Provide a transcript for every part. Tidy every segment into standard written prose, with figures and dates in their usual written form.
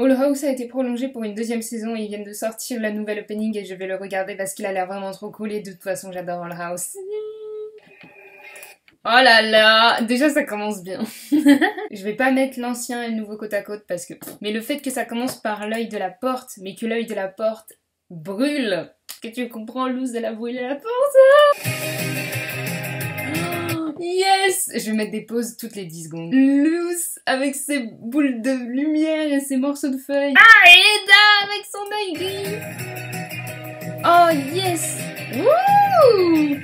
All House a été prolongé pour une deuxième saison et ils viennent de sortir la nouvelle opening et je vais le regarder parce qu'il a l'air vraiment trop cool et de toute façon j'adore All House. Oh là là, déjà ça commence bien. Je vais pas mettre l'ancien et le nouveau côte à côte parce que... Mais le fait que ça commence par l'œil de la porte, mais que l'œil de la porte brûle, que tu comprends, Luz, elle a brûlé la porte. Oh, yes! Je vais mettre des pauses toutes les 10 secondes. Luz avec ses boules de lumière et ses morceaux de feuilles. Ah, et Eda avec son œil gris. Oh yes! Wouh!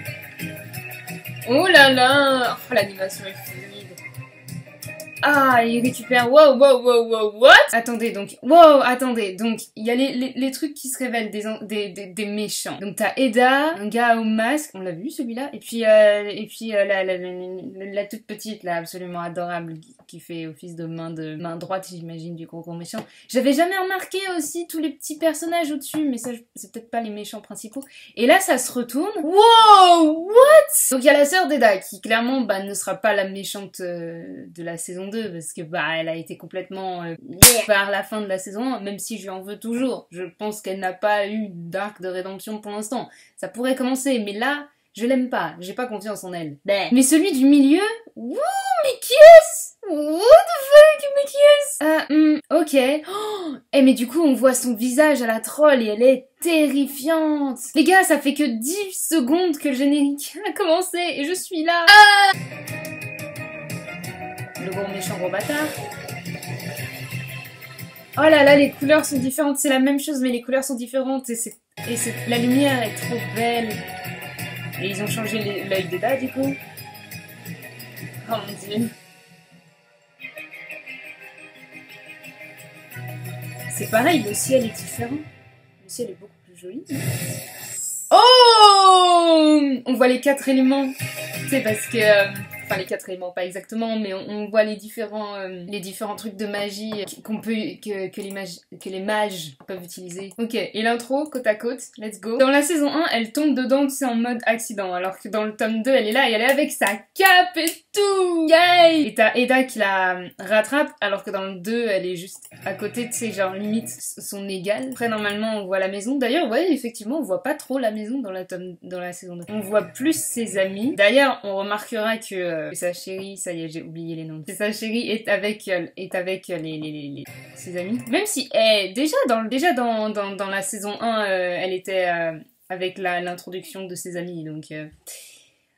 Oh là là! Oh, l'animation est fluide. Ah, il récupère... Wow, wow, wow, wow, what? Attendez, donc... Wow, attendez. Donc, il y a les trucs qui se révèlent des méchants. Donc, t'as Eda, un gars au masque. On l'a vu, celui-là. Et puis la toute petite, là, absolument adorable, qui fait office de main droite, j'imagine, du gros méchant. J'avais jamais remarqué aussi tous les petits personnages au-dessus, mais ça, c'est peut-être pas les méchants principaux. Et là, ça se retourne. Wow, what? Donc, il y a la sœur d'Eda, qui, clairement, bah, ne sera pas la méchante de la saison 2 parce que bah elle a été complètement par la fin de la saison 1, même si je lui en veux toujours. Je pense qu'elle n'a pas eu d'arc de rédemption pour l'instant. Ça pourrait commencer, mais là, je l'aime pas. J'ai pas confiance en elle. Mais celui du milieu, wouh, mais qui est-ce? What the fuck, mais qui est-ce? Ok. Oh, mais du coup, on voit son visage à la troll et elle est terrifiante. Les gars, ça fait que 10 secondes que le générique a commencé et je suis là. Le gros méchant gros bâtard. Oh là là, les couleurs sont différentes. C'est la même chose, mais les couleurs sont différentes. La lumière est trop belle. Et ils ont changé l'œil d'Eda, du coup. Oh mon dieu. C'est pareil, le ciel est différent. Le ciel est beaucoup plus joli. Oh! On voit les 4 éléments. C'est parce que... Enfin, les 4 éléments, pas exactement, mais on voit les différents trucs de magie que les mages peuvent utiliser. Ok, et l'intro, côte à côte, let's go. Dans la saison 1, elle tombe dedans, tu sais, en mode accident, alors que dans le tome 2, elle est là et elle est avec sa cape et tout! Yay! Et t'as Eda qui la rattrape, alors que dans le 2, elle est juste à côté, tu sais, genre limite son égale. Après, normalement, on voit la maison. D'ailleurs, ouais, effectivement, on voit pas trop la maison dans la saison 2. On voit plus ses amis. D'ailleurs, on remarquera que sa chérie, ça y est, j'ai oublié les noms. Sa chérie est avec ses amis. Même si, déjà dans la saison 1, elle était avec l'introduction de ses amis, donc...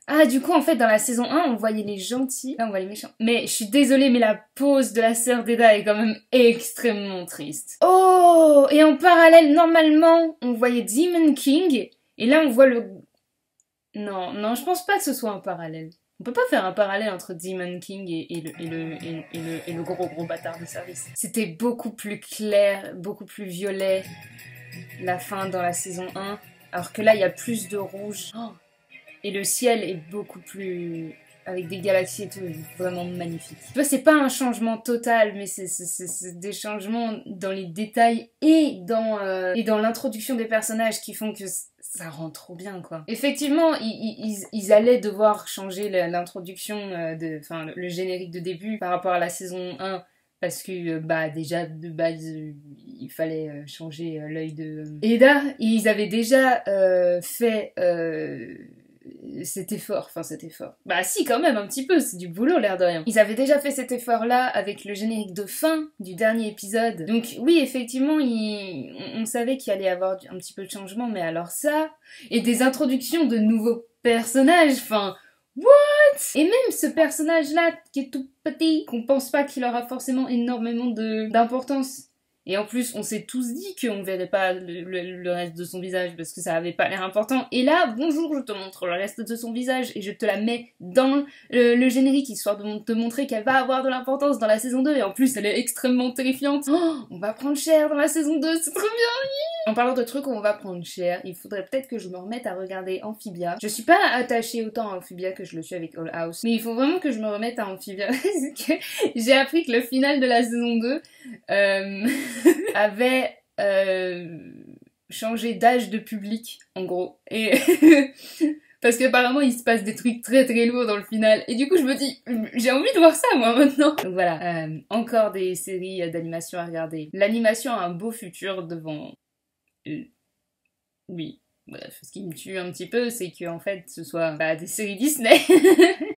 Ah, du coup, en fait, dans la saison 1, on voyait les gentils, là, on voit les méchants. Mais je suis désolée, mais la pose de la sœur d'Eda est quand même extrêmement triste. Oh! Et en parallèle, normalement, on voyait Demon King, et là, on voit le... Non, je pense pas que ce soit un parallèle. On peut pas faire un parallèle entre Demon King et le gros bâtard de service. C'était beaucoup plus clair, beaucoup plus violet, la fin dans la saison 1, alors que là, il y a plus de rouge. Oh, et le ciel est beaucoup plus... avec des galaxies et tout, vraiment magnifique. Tu vois, c'est pas un changement total, mais c'est des changements dans les détails et dans l'introduction des personnages qui font que ça rend trop bien, quoi. Effectivement, ils allaient devoir changer l'introduction, le générique de début par rapport à la saison 1, parce que, bah, déjà, de base, il fallait changer l'œil de Eda. Et ils avaient déjà fait... cet effort. Bah si, quand même, un petit peu, c'est du boulot, l'air de rien. Ils avaient déjà fait cet effort-là avec le générique de fin du dernier épisode. Donc oui, effectivement, on savait qu'il allait y avoir un petit peu de changement, mais alors ça... Et des introductions de nouveaux personnages, enfin... What? Et même ce personnage-là, qui est tout petit, qu'on pense pas qu'il aura forcément énormément d'importance. Et en plus, on s'est tous dit qu'on verrait pas le reste de son visage parce que ça avait pas l'air important. Et là, bonjour, je te montre le reste de son visage et je te la mets dans le générique histoire de te montrer qu'elle va avoir de l'importance dans la saison 2. Et en plus, elle est extrêmement terrifiante. Oh, on va prendre cher dans la saison 2, c'est trop bien. En parlant de trucs où on va prendre cher, il faudrait peut-être que je me remette à regarder Amphibia. Je suis pas attachée autant à Amphibia que je le suis avec All House. Mais il faut vraiment que je me remette à Amphibia parce que j'ai appris que le final de la saison 2... avait changé d'âge de public, en gros. Et Parce qu'apparemment il se passe des trucs très très lourds dans le final. Et du coup je me dis, j'ai envie de voir ça moi maintenant. Donc voilà, encore des séries d'animation à regarder. L'animation a un beau futur devant lui. Bref, ce qui me tue un petit peu, c'est que en fait ce soit des séries Disney.